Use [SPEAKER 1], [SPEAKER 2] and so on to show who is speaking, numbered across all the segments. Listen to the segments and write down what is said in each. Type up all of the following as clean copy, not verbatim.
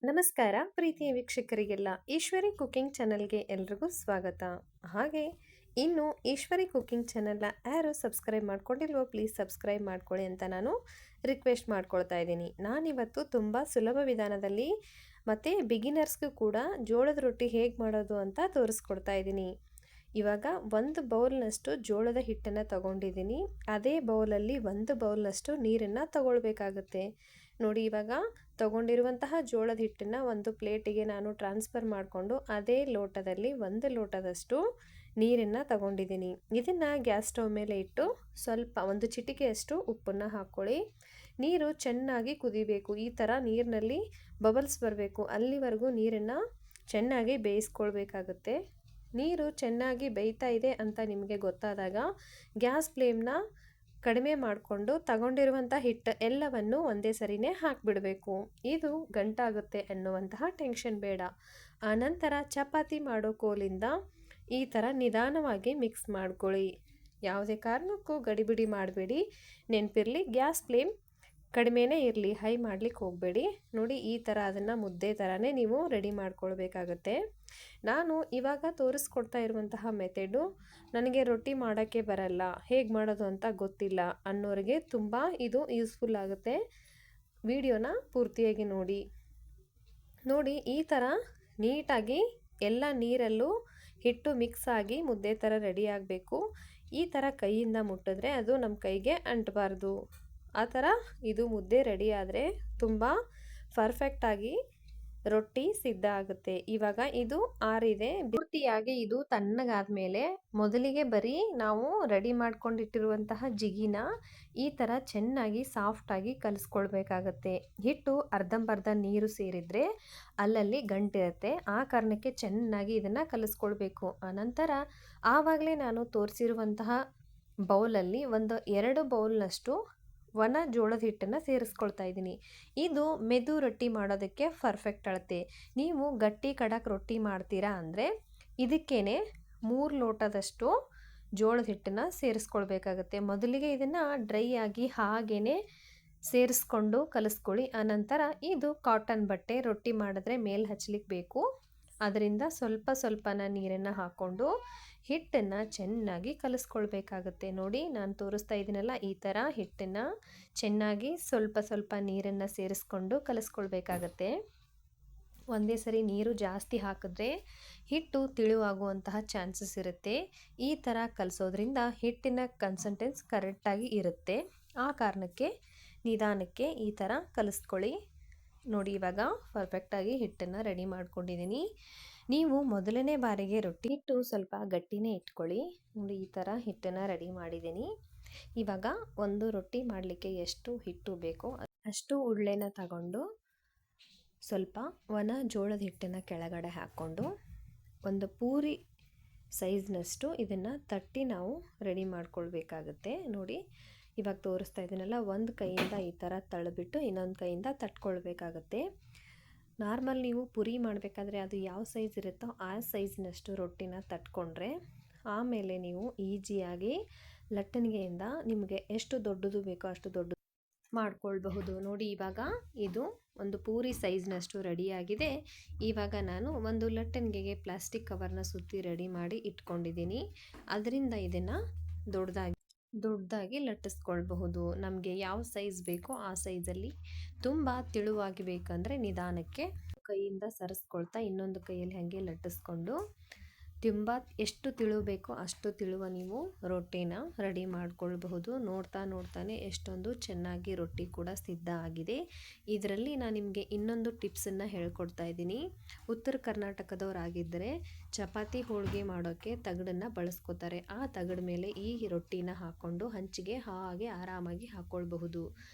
[SPEAKER 1] ನಮಸ್ಕಾರ ಪ್ರೀತಿಯ ವೀಕ್ಷಕರಿಗೆಲ್ಲ ಈಶ್ವರಿ ಕುಕಿಂಗ್ ಚಾನಲ್ಗೆ ಎಲ್ರಿಗೂ ಸ್ವಾಗತ. ಹಾಗೆ ಇನ್ನು ಈಶ್ವರಿ ಕುಕಿಂಗ್ ಚಾನಲ್ನ ಯಾರು ಸಬ್ಸ್ಕ್ರೈಬ್ ಮಾಡ್ಕೊಂಡಿಲ್ವೋ ಪ್ಲೀಸ್ ಸಬ್ಸ್ಕ್ರೈಬ್ ಮಾಡ್ಕೊಳ್ಳಿ ಅಂತ ನಾನು ರಿಕ್ವೆಸ್ಟ್ ಮಾಡ್ಕೊಳ್ತಾ ಇದ್ದೀನಿ. ನಾನಿವತ್ತು ತುಂಬ ಸುಲಭ ವಿಧಾನದಲ್ಲಿ ಮತ್ತು ಬಿಗಿನರ್ಸ್ಗೂ ಕೂಡ ಜೋಳದ ರೊಟ್ಟಿ ಹೇಗೆ ಮಾಡೋದು ಅಂತ ತೋರಿಸ್ಕೊಡ್ತಾ ಇದ್ದೀನಿ. ಇವಾಗ ಒಂದು ಬೌಲ್ನಷ್ಟು ಜೋಳದ ಹಿಟ್ಟನ್ನು ತಗೊಂಡಿದ್ದೀನಿ. ಅದೇ ಬೌಲಲ್ಲಿ ಒಂದು ಬೌಲ್ನಷ್ಟು ನೀರನ್ನು ತಗೊಳ್ಬೇಕಾಗುತ್ತೆ. ನೋಡಿ, ಇವಾಗ ತಗೊಂಡಿರುವಂತಹ ಜೋಳದ ಹಿಟ್ಟನ್ನು ಒಂದು ಪ್ಲೇಟಿಗೆ ನಾನು ಟ್ರಾನ್ಸ್ಫರ್ ಮಾಡಿಕೊಂಡು ಅದೇ ಲೋಟದಲ್ಲಿ ಒಂದು ಲೋಟದಷ್ಟು ನೀರನ್ನು ತಗೊಂಡಿದ್ದೀನಿ. ಇದನ್ನು ಗ್ಯಾಸ್ ಸ್ಟವ್ ಮೇಲೆ ಇಟ್ಟು ಸ್ವಲ್ಪ ಒಂದು ಚಿಟಿಕೆಯಷ್ಟು ಉಪ್ಪನ್ನು ಹಾಕ್ಕೊಳ್ಳಿ. ನೀರು ಚೆನ್ನಾಗಿ ಕುದಿಬೇಕು. ಈ ಥರ ನೀರಿನಲ್ಲಿ ಬಬಲ್ಸ್ ಬರಬೇಕು. ಅಲ್ಲಿವರೆಗೂ ನೀರನ್ನು ಚೆನ್ನಾಗಿ ಬೇಯಿಸ್ಕೊಳ್ಬೇಕಾಗುತ್ತೆ. ನೀರು ಚೆನ್ನಾಗಿ ಬೇಯ್ತಾ ಇದೆ ಅಂತ ನಿಮಗೆ ಗೊತ್ತಾದಾಗ ಗ್ಯಾಸ್ ಫ್ಲೇಮ್ನ ಕಡಿಮೆ ಮಾಡಿಕೊಂಡು ತಗೊಂಡಿರುವಂಥ ಹಿಟ್ಟು ಎಲ್ಲವನ್ನು ಒಂದೇ ಸರಿನೇ ಹಾಕಿಬಿಡಬೇಕು. ಇದು ಗಂಟಾಗುತ್ತೆ ಅನ್ನುವಂತಹ ಟೆನ್ಷನ್ ಬೇಡ. ಆನಂತರ ಚಪಾತಿ ಮಾಡೋ ಕೋಲಿಂದ ಈ ಥರ ನಿಧಾನವಾಗಿ ಮಿಕ್ಸ್ ಮಾಡ್ಕೊಳ್ಳಿ. ಯಾವುದೇ ಕಾರಣಕ್ಕೂ ಗಡಿಬಿಡಿ ಮಾಡಬೇಡಿ. ನೆನಪಿರಲಿ, ಗ್ಯಾಸ್ ಫ್ಲೇಮ್ ಕಡಿಮೆನೇ ಇರಲಿ, ಹೈ ಮಾಡಲಿಕ್ಕೆ ಹೋಗಬೇಡಿ. ನೋಡಿ, ಈ ಥರ ಅದನ್ನು ಮುದ್ದೆ ಥರನೇ ನೀವು ರೆಡಿ ಮಾಡ್ಕೊಳ್ಬೇಕಾಗತ್ತೆ. ನಾನು ಇವಾಗ ತೋರಿಸ್ಕೊಡ್ತಾ ಇರುವಂತಹ ಮೆಥಡು ನನಗೆ ರೊಟ್ಟಿ ಮಾಡೋಕ್ಕೆ ಬರಲ್ಲ, ಹೇಗೆ ಮಾಡೋದು ಅಂತ ಗೊತ್ತಿಲ್ಲ ಅನ್ನೋರಿಗೆ ತುಂಬ ಇದು ಯೂಸ್ಫುಲ್ ಆಗುತ್ತೆ. ವಿಡಿಯೋನ ಪೂರ್ತಿಯಾಗಿ ನೋಡಿ. ಈ ಥರ ನೀಟಾಗಿ ಎಲ್ಲ ನೀರಲ್ಲೂ ಹಿಟ್ಟು ಮಿಕ್ಸ್ ಆಗಿ ಮುದ್ದೆ ಥರ ರೆಡಿ ಆಗಬೇಕು. ಈ ಥರ ಕೈಯಿಂದ ಮುಟ್ಟಿದ್ರೆ ಅದು ನಮ್ಮ ಕೈಗೆ ಅಂಟಬಾರ್ದು. ಆ ಥರ ಇದು ಮುದ್ದೆ ರೆಡಿ ಆದರೆ ತುಂಬ ಪರ್ಫೆಕ್ಟಾಗಿ ರೊಟ್ಟಿ ಸಿದ್ಧ ಆಗುತ್ತೆ. ಇವಾಗ ಇದು ಆರಿದೆ. ಪೂರ್ತಿಯಾಗಿ ಇದು ತಣ್ಣಗಾದ ಮೇಲೆ ಮೊದಲಿಗೆ ಬರೀ ನಾವು ರೆಡಿ ಮಾಡ್ಕೊಂಡಿಟ್ಟಿರುವಂತಹ ಜಿಗಿನ ಈ ಥರ ಚೆನ್ನಾಗಿ ಸಾಫ್ಟಾಗಿ ಕಲಿಸ್ಕೊಳ್ಬೇಕಾಗತ್ತೆ. ಹಿಟ್ಟು ಅರ್ಧಂಬರ್ಧ ನೀರು ಸೇರಿದರೆ ಅಲ್ಲಲ್ಲಿ ಗಂಟಿರುತ್ತೆ. ಆ ಕಾರಣಕ್ಕೆ ಚೆನ್ನಾಗಿ ಇದನ್ನು ಕಲಿಸ್ಕೊಳ್ಬೇಕು. ಆನಂತರ ಆವಾಗಲೇ ನಾನು ತೋರಿಸಿರುವಂತಹ ಬೌಲಲ್ಲಿ ಒಂದು 2 ಬೌಲ್ನಷ್ಟು ಒಣ ಜೋಳದ ಹಿಟ್ಟನ್ನು ಸೇರಿಸ್ಕೊಳ್ತಾ ಇದ್ದೀನಿ. ಇದು ಮೆದು ರೊಟ್ಟಿ ಮಾಡೋದಕ್ಕೆ ಪರ್ಫೆಕ್ಟ್ ಅಳತೆ. ನೀವು ಗಟ್ಟಿ ಖಡಕ್ ರೊಟ್ಟಿ ಮಾಡ್ತೀರಾ ಅಂದರೆ ಇದಕ್ಕೇನೆ 3 ಲೋಟದಷ್ಟು ಜೋಳದ ಹಿಟ್ಟನ್ನು ಸೇರಿಸ್ಕೊಳ್ಬೇಕಾಗತ್ತೆ. ಮೊದಲಿಗೆ ಇದನ್ನು ಡ್ರೈ ಆಗಿ ಹಾಗೇ ಸೇರಿಸ್ಕೊಂಡು ಕಲಿಸ್ಕೊಳ್ಳಿ. ಆನಂತರ ಇದು ಕಾಟನ್ ಬಟ್ಟೆ ರೊಟ್ಟಿ ಮಾಡಿದ್ರೆ ಮೇಲೆ ಹಚ್ಚಲಿಕ್ಕೆ ಬೇಕು. ಅದರಿಂದ ಸ್ವಲ್ಪ ಸ್ವಲ್ಪನ ನೀರನ್ನು ಹಾಕ್ಕೊಂಡು ಹಿಟ್ಟನ್ನು ಚೆನ್ನಾಗಿ ಕಲಿಸ್ಕೊಳ್ಬೇಕಾಗತ್ತೆ. ನೋಡಿ, ನಾನು ತೋರಿಸ್ತಾ ಇದ್ದೀನಲ್ಲ, ಈ ಥರ ಹಿಟ್ಟನ್ನು ಚೆನ್ನಾಗಿ ಸ್ವಲ್ಪ ಸ್ವಲ್ಪ ನೀರನ್ನು ಸೇರಿಸ್ಕೊಂಡು ಕಲಿಸ್ಕೊಳ್ಬೇಕಾಗತ್ತೆ. ಒಂದೇ ಸರಿ ನೀರು ಜಾಸ್ತಿ ಹಾಕಿದ್ರೆ ಹಿಟ್ಟು ತಿಳುವಾಗುವಂತಹ ಚಾನ್ಸಸ್ ಇರುತ್ತೆ. ಈ ಥರ ಕಲಿಸೋದ್ರಿಂದ ಹಿಟ್ಟಿನ ಕನ್ಸಿಸ್ಟೆನ್ಸಿ ಕರೆಕ್ಟಾಗಿ ಇರುತ್ತೆ. ಆ ಕಾರಣಕ್ಕೆ ನಿಧಾನಕ್ಕೆ ಈ ಥರ ಕಲಿಸ್ಕೊಳ್ಳಿ. ನೋಡಿ, ಇವಾಗ ಪರ್ಫೆಕ್ಟಾಗಿ ಹಿಟ್ಟನ್ನು ರೆಡಿ ಮಾಡ್ಕೊಂಡಿದ್ದೀನಿ. ನೀವು ಮೊದಲನೇ ಬಾರಿಗೆ ರೊಟ್ಟಿ ಹಿಟ್ಟು ಸ್ವಲ್ಪ ಗಟ್ಟಿನೇ ಇಟ್ಕೊಳ್ಳಿ. ನೋಡಿ, ಈ ಥರ ಹಿಟ್ಟನ್ನು ರೆಡಿ ಮಾಡಿದ್ದೀನಿ. ಇವಾಗ ಒಂದು ರೊಟ್ಟಿ ಮಾಡಲಿಕ್ಕೆ ಎಷ್ಟು ಹಿಟ್ಟು ಬೇಕೋ ಅಷ್ಟು ಉಳ್ಳೆನ ತಗೊಂಡು ಸ್ವಲ್ಪ ಒಣ ಜೋಳದ ಹಿಟ್ಟನ್ನು ಕೆಳಗಡೆ ಹಾಕ್ಕೊಂಡು ಒಂದು ಪೂರಿ ಸೈಜ್ನಷ್ಟು ಇದನ್ನು ತಟ್ಟಿ ನಾವು ರೆಡಿ ಮಾಡ್ಕೊಳ್ಬೇಕಾಗತ್ತೆ. ನೋಡಿ, ಇವಾಗ ತೋರಿಸ್ತಾ ಇದ್ದೀನಲ್ಲ, ಒಂದು ಕೈಯಿಂದ ಈ ಥರ ತಳ್ಳಿಬಿಟ್ಟು ಇನ್ನೊಂದು ಕೈಯಿಂದ ತಟ್ಕೊಳ್ಬೇಕಾಗತ್ತೆ. ನಾರ್ಮಲ್ ನೀವು ಪುರಿ ಮಾಡಬೇಕಾದ್ರೆ ಅದು ಯಾವ ಸೈಜ್ ಇರುತ್ತೋ ಆ ಸೈಜ್ನಷ್ಟು ರೊಟ್ಟಿನ ತಟ್ಕೊಂಡ್ರೆ ಆಮೇಲೆ ನೀವು ಈಸಿಯಾಗಿ ಲಟ್ಟಣಿಗೆಯಿಂದ ನಿಮಗೆ ಎಷ್ಟು ದೊಡ್ಡದು ಬೇಕೋ ಅಷ್ಟು ದೊಡ್ಡದು ಮಾಡ್ಕೊಳ್ಬಹುದು. ನೋಡಿ, ಇವಾಗ ಇದು ಒಂದು ಪೂರಿ ಸೈಜ್ನಷ್ಟು ರೆಡಿಯಾಗಿದೆ. ಇವಾಗ ನಾನು ಒಂದು ಲಟ್ಟಣಿಗೆಗೆ ಪ್ಲಾಸ್ಟಿಕ್ ಕವರ್ನ ಸುತ್ತಿ ರೆಡಿ ಮಾಡಿ ಇಟ್ಕೊಂಡಿದ್ದೀನಿ. ಅದರಿಂದ ಇದನ್ನು ದೊಡ್ಡದಾಗಿ ಲಟ್ಟಿಸ್ಕೊಳ್ಬಹುದು. ನಮಗೆ ಯಾವ ಸೈಜ್ ಬೇಕೋ ಆ ಸೈಜಲ್ಲಿ. ತುಂಬ ತಿಳುವಾಗಿ ಬೇಕಂದರೆ ನಿಧಾನಕ್ಕೆ ಕೈಯಿಂದ ಸರಿಸ್ಕೊಳ್ತಾ ಇನ್ನೊಂದು ಕೈಯಲ್ಲಿ ಹಾಗೆ ಲಟ್ಟಿಸ್ಕೊಂಡು ತುಂಬ ಎಷ್ಟು ತಿಳು ಬೇಕೋ ಅಷ್ಟು ತಿಳುವ ನೀವು ರೊಟ್ಟಿನ ರೆಡಿ ಮಾಡ್ಕೊಳ್ಬಹುದು. ನೋಡ್ತಾನೆ ಎಷ್ಟೊಂದು ಚೆನ್ನಾಗಿ ರೊಟ್ಟಿ ಕೂಡ ಸಿದ್ಧ ಆಗಿದೆ. ಇದರಲ್ಲಿ ನಾನು ನಿಮಗೆ ಇನ್ನೊಂದು ಟಿಪ್ಸನ್ನು ಹೇಳ್ಕೊಡ್ತಾ ಇದ್ದೀನಿ. ಉತ್ತರ ಕರ್ನಾಟಕದವರಾಗಿದ್ದರೆ ಚಪಾತಿ ಹೋಳಿಗೆ ಮಾಡೋಕ್ಕೆ ತಗಡನ್ನು ಬಳಸ್ಕೋತಾರೆ. ಆ ತಗಡ ಮೇಲೆ ಈ ರೊಟ್ಟಿನ ಹಾಕ್ಕೊಂಡು ಹಂಚಿಗೆ ಹಾಗೆ ಆರಾಮಾಗಿ ಹಾಕ್ಕೊಳ್ಬಹುದು.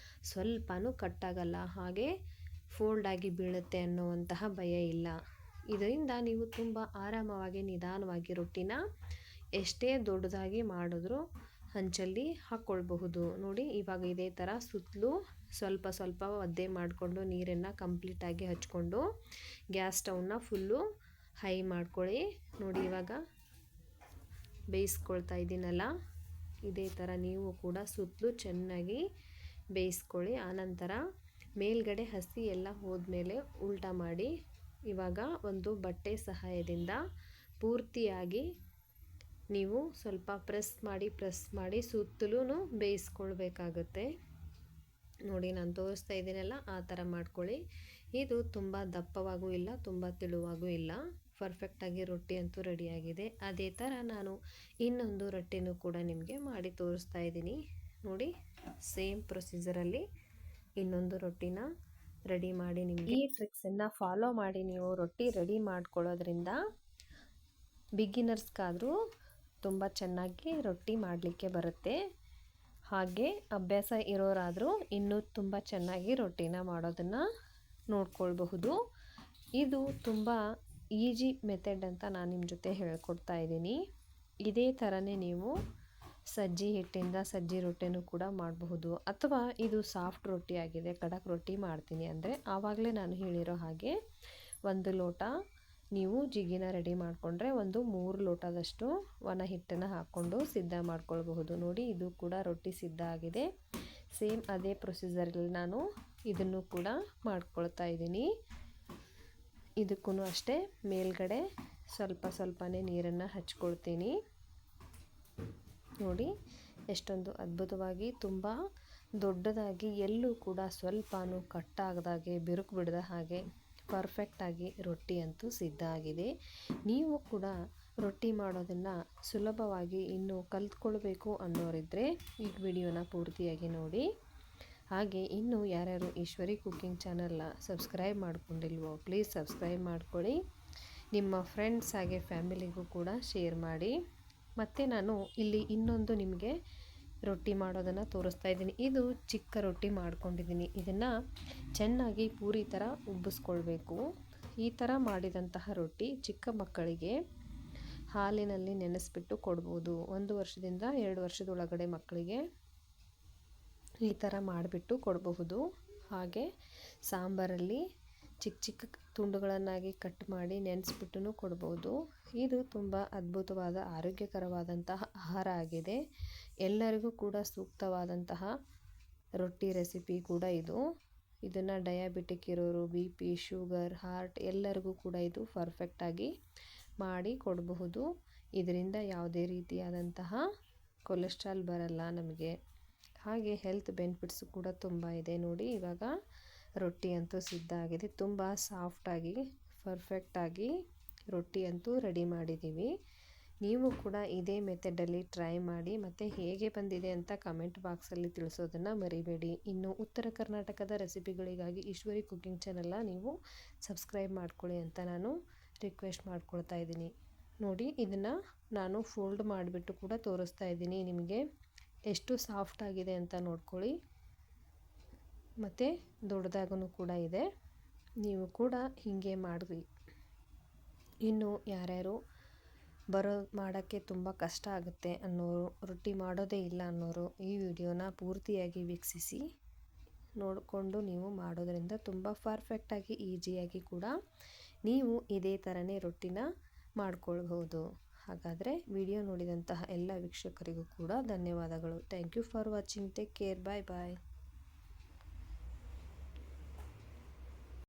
[SPEAKER 1] ಸ್ವಲ್ಪನೂ ಕಟ್ಟಾಗಲ್ಲ, ಹಾಗೆ ಫೋಲ್ಡ್ ಆಗಿ ಬೀಳುತ್ತೆ ಅನ್ನುವಂತಹ ಭಯ ಇಲ್ಲ. ಇದರಿಂದ ನೀವು ತುಂಬ ಆರಾಮವಾಗಿ ನಿಧಾನವಾಗಿ ರೊಟ್ಟಿನ ಎಷ್ಟೇ ದೊಡ್ಡದಾಗಿ ಮಾಡಿದ್ರೂ ಹಂಚಲ್ಲಿ ಹಾಕ್ಕೊಳ್ಬಹುದು. ನೋಡಿ, ಇವಾಗ ಇದೇ ಥರ ಸುತ್ತಲೂ ಸ್ವಲ್ಪ ಸ್ವಲ್ಪ ಒದ್ದೆ ಮಾಡಿಕೊಂಡು ನೀರನ್ನು ಕಂಪ್ಲೀಟಾಗಿ ಹಚ್ಕೊಂಡು ಗ್ಯಾಸ್ ಸ್ಟವ್ನ ಫುಲ್ಲು ಹೈ ಮಾಡ್ಕೊಳ್ಳಿ. ನೋಡಿ, ಇವಾಗ ಬೇಯಿಸ್ಕೊಳ್ತಾ ಇದ್ದೀನಲ್ಲ, ಇದೇ ಥರ ನೀವು ಕೂಡ ಸುತ್ತಲೂ ಚೆನ್ನಾಗಿ ಬೇಯಿಸ್ಕೊಳ್ಳಿ. ಆನಂತರ ಮೇಲ್ಗಡೆ ಹಸಿ ಎಲ್ಲ ಹೋದ್ಮೇಲೆ ಉಲ್ಟಾ ಮಾಡಿ ಇವಾಗ ಒಂದು ಬಟ್ಟೆ ಸಹಾಯದಿಂದ ಪೂರ್ತಿಯಾಗಿ ನೀವು ಸ್ವಲ್ಪ ಪ್ರೆಸ್ ಮಾಡಿ ಸುತ್ತಲೂ ಬೇಯಿಸ್ಕೊಳ್ಬೇಕಾಗುತ್ತೆ. ನೋಡಿ ನಾನು ತೋರಿಸ್ತಾ ಇದ್ದೀನಲ್ಲ, ಆ ಥರ ಮಾಡ್ಕೊಳ್ಳಿ. ಇದು ತುಂಬ ದಪ್ಪವಾಗೂ ಇಲ್ಲ, ತುಂಬ ತೆಳುವಾಗೂ ಇಲ್ಲ, ಪರ್ಫೆಕ್ಟಾಗಿ ರೊಟ್ಟಿ ಅಂತೂ ರೆಡಿಯಾಗಿದೆ. ಅದೇ ಥರ ನಾನು ಇನ್ನೊಂದು ರೊಟ್ಟಿನೂ ಕೂಡ ನಿಮಗೆ ಮಾಡಿ ತೋರಿಸ್ತಾ ಇದ್ದೀನಿ. ನೋಡಿ, ಸೇಮ್ ಪ್ರೊಸೀಜರಲ್ಲಿ ಇನ್ನೊಂದು ರೊಟ್ಟಿನ ರೆಡಿ ಮಾಡಿ ನಿಮಗೆ ಈ ಟ್ರಿಕ್ಸನ್ನು ಫಾಲೋ ಮಾಡಿ ನೀವು ರೊಟ್ಟಿ ರೆಡಿ ಮಾಡ್ಕೊಳ್ಳೋದ್ರಿಂದ ಬಿಗಿನರ್ಸ್ಗಾದರೂ ತುಂಬ ಚೆನ್ನಾಗಿ ರೊಟ್ಟಿ ಮಾಡಲಿಕ್ಕೆ ಬರುತ್ತೆ. ಹಾಗೆ ಅಭ್ಯಾಸ ಇರೋರಾದರೂ ಇನ್ನೂ ತುಂಬ ಚೆನ್ನಾಗಿ ರೊಟ್ಟಿನ ಮಾಡೋದನ್ನು ನೋಡ್ಕೊಳ್ಬಹುದು. ಇದು ತುಂಬ ಈಜಿ ಮೆಥಡ್ ಅಂತ ನಾನು ನಿಮ್ಮ ಜೊತೆ ಹೇಳ್ಕೊಡ್ತಾ ಇದ್ದೀನಿ. ಇದೇ ಥರನೇ ನೀವು ಸಜ್ಜಿ ಹಿಟ್ಟಿಂದ ಸಜ್ಜಿ ರೊಟ್ಟಿನೂ ಕೂಡ ಮಾಡಬಹುದು. ಅಥವಾ ಇದು ಸಾಫ್ಟ್ ರೊಟ್ಟಿ ಆಗಿದೆ, ಖಡಕ್ ರೊಟ್ಟಿ ಮಾಡ್ತೀನಿ ಅಂದರೆ ಆವಾಗಲೇ ನಾನು ಹೇಳಿರೋ ಹಾಗೆ 1 ಲೋಟ ನೀವು ಜಿಗಿನ ರೆಡಿ ಮಾಡಿಕೊಂಡ್ರೆ ಒಂದು 3 ಲೋಟದಷ್ಟು ಒಣ ಹಿಟ್ಟನ್ನು ಹಾಕ್ಕೊಂಡು ಸಿದ್ಧ ಮಾಡ್ಕೊಳ್ಬಹುದು. ನೋಡಿ, ಇದು ಕೂಡ ರೊಟ್ಟಿ ಸಿದ್ಧ ಆಗಿದೆ. ಸೇಮ್ ಅದೇ ಪ್ರೊಸೀಜರಲ್ಲಿ ನಾನು ಇದನ್ನು ಕೂಡ ಮಾಡ್ಕೊಳ್ತಾ ಇದ್ದೀನಿ. ಇದಕ್ಕೂ ಅಷ್ಟೇ ಮೇಲ್ಗಡೆ ಸ್ವಲ್ಪನೇ ನೀರನ್ನು ಹಚ್ಕೊಳ್ತೀನಿ. ನೋಡಿ ಎಷ್ಟೊಂದು ಅದ್ಭುತವಾಗಿ, ತುಂಬ ದೊಡ್ಡದಾಗಿ, ಎಲ್ಲೂ ಕೂಡ ಸ್ವಲ್ಪನೂ ಕಟ್ಟಾಗದಾಗೆ, ಬಿರುಕು ಬಿಡದ ಹಾಗೆ ಪರ್ಫೆಕ್ಟಾಗಿ ರೊಟ್ಟಿ ಅಂತೂ ಸಿದ್ಧ ಆಗಿದೆ. ನೀವು ಕೂಡ ರೊಟ್ಟಿ ಮಾಡೋದನ್ನು ಸುಲಭವಾಗಿ ಇನ್ನೂ ಕಲ್ತ್ಕೊಳ್ಬೇಕು ಅನ್ನೋರಿದ್ದರೆ ಈ ವಿಡಿಯೋನ ಪೂರ್ತಿಯಾಗಿ ನೋಡಿ. ಹಾಗೆ ಇನ್ನೂ ಯಾರ್ಯಾರು ಈಶ್ವರಿ ಕುಕ್ಕಿಂಗ್ ಚಾನಲ್ನ ಸಬ್ಸ್ಕ್ರೈಬ್ ಮಾಡ್ಕೊಂಡಿಲ್ವೋ ಪ್ಲೀಸ್ ಸಬ್ಸ್ಕ್ರೈಬ್ ಮಾಡ್ಕೊಳ್ಳಿ. ನಿಮ್ಮ ಫ್ರೆಂಡ್ಸ್ ಹಾಗೆ ಫ್ಯಾಮಿಲಿಗೂ ಕೂಡ ಶೇರ್ ಮಾಡಿ. ಮತ್ತು ನಾನು ಇಲ್ಲಿ ಇನ್ನೊಂದು ನಿಮಗೆ ರೊಟ್ಟಿ ಮಾಡೋದನ್ನು ತೋರಿಸ್ತಾ ಇದ್ದೀನಿ. ಇದು ಚಿಕ್ಕ ರೊಟ್ಟಿ ಮಾಡ್ಕೊಂಡಿದ್ದೀನಿ. ಇದನ್ನು ಚೆನ್ನಾಗಿ ಪೂರಿ ಥರ ಉಬ್ಬಿಸ್ಕೊಳ್ಬೇಕು. ಈ ಥರ ಮಾಡಿದಂತಹ ರೊಟ್ಟಿ ಚಿಕ್ಕ ಮಕ್ಕಳಿಗೆ ಹಾಲಿನಲ್ಲಿ ನೆನೆಸ್ಬಿಟ್ಟು ಕೊಡ್ಬೋದು. 1 ವರ್ಷದಿಂದ 2 ವರ್ಷದೊಳಗಡೆ ಮಕ್ಕಳಿಗೆ ಈ ಥರ ಮಾಡಿಬಿಟ್ಟು ಕೊಡಬಹುದು. ಹಾಗೆ ಸಾಂಬಾರಲ್ಲಿ ಚಿಕ್ಕ ತುಂಡುಗಳನ್ನಾಗಿ ಕಟ್ ಮಾಡಿ ನೆನೆಸ್ಬಿಟ್ಟು ಕೊಡ್ಬೋದು. ಇದು ತುಂಬ ಅದ್ಭುತವಾದ ಆರೋಗ್ಯಕರವಾದಂತಹ ಆಹಾರ ಆಗಿದೆ. ಎಲ್ಲರಿಗೂ ಕೂಡ ಸೂಕ್ತವಾದಂತಹ ರೊಟ್ಟಿ ರೆಸಿಪಿ ಕೂಡ ಇದು. ಇದನ್ನು ಡಯಾಬಿಟಿಕ್ ಇರೋರು, BP, ಶುಗರ್, ಹಾರ್ಟ್ ಎಲ್ಲರಿಗೂ ಕೂಡ ಇದು ಪರ್ಫೆಕ್ಟಾಗಿ ಮಾಡಿ ಕೊಡಬಹುದು. ಇದರಿಂದ ಯಾವುದೇ ರೀತಿಯಾದಂತಹ ಕೊಲೆಸ್ಟ್ರಾಲ್ ಬರಲ್ಲ ನಮಗೆ. ಹಾಗೆ ಹೆಲ್ತ್ ಬೆನಿಫಿಟ್ಸು ಕೂಡ ತುಂಬ ಇದೆ. ನೋಡಿ, ಇವಾಗ ರೊಟ್ಟಿ ಅಂತೂ ಸಿದ್ಧ ಆಗಿದೆ. ತುಂಬ ಸಾಫ್ಟಾಗಿ ಪರ್ಫೆಕ್ಟಾಗಿ ರೊಟ್ಟಿ ಅಂತೂ ರೆಡಿ ಮಾಡಿದ್ದೀವಿ. ನೀವು ಕೂಡ ಇದೇ ಮೆಥಡಲ್ಲಿ ಟ್ರೈ ಮಾಡಿ ಮತ್ತು ಹೇಗೆ ಬಂದಿದೆ ಅಂತ ಕಮೆಂಟ್ ಬಾಕ್ಸಲ್ಲಿ ತಿಳಿಸೋದನ್ನು ಮರಿಬೇಡಿ. ಇನ್ನು ಉತ್ತರ ಕರ್ನಾಟಕದ ರೆಸಿಪಿಗಳಿಗಾಗಿ ಈಶ್ವರಿ ಕುಕ್ಕಿಂಗ್ ಚಾನಲ್ನ ನೀವು ಸಬ್ಸ್ಕ್ರೈಬ್ ಮಾಡ್ಕೊಳ್ಳಿ ಅಂತ ನಾನು ರಿಕ್ವೆಸ್ಟ್ ಮಾಡ್ಕೊಳ್ತಾ ಇದ್ದೀನಿ. ನೋಡಿ, ಇದನ್ನು ನಾನು ಫೋಲ್ಡ್ ಮಾಡಿಬಿಟ್ಟು ಕೂಡ ತೋರಿಸ್ತಾ ಇದ್ದೀನಿ ನಿಮಗೆ ಎಷ್ಟು ಸಾಫ್ಟ್ ಆಗಿದೆ ಅಂತ ನೋಡ್ಕೊಳ್ಳಿ. ಮತ್ತು ದೊಡ್ಡದಾಗೂ ಕೂಡ ಇದೆ. ನೀವು ಕೂಡ ಹೀಗೆ ಮಾಡಿರಿ. ಇನ್ನು ಯಾರ್ಯಾರು ಮಾಡೋಕ್ಕೆ ತುಂಬ ಕಷ್ಟ ಆಗುತ್ತೆ ಅನ್ನೋರು, ರೊಟ್ಟಿ ಮಾಡೋದೇ ಇಲ್ಲ ಅನ್ನೋರು ಈ ವಿಡಿಯೋನ ಪೂರ್ತಿಯಾಗಿ ವೀಕ್ಷಿಸಿ ನೋಡಿಕೊಂಡು ನೀವು ಮಾಡೋದರಿಂದ ತುಂಬ ಪರ್ಫೆಕ್ಟಾಗಿ ಈಸಿಯಾಗಿ ಕೂಡ ನೀವು ಇದೇ ಥರನೇ ರೊಟ್ಟಿನ ಮಾಡ್ಕೊಳ್ಬಹುದು. ಹಾಗಾದರೆ ವಿಡಿಯೋ ನೋಡಿದಂತಹ ಎಲ್ಲ ವೀಕ್ಷಕರಿಗೂ ಕೂಡ ಧನ್ಯವಾದಗಳು. Thank you for watching. Take care. Bye bye.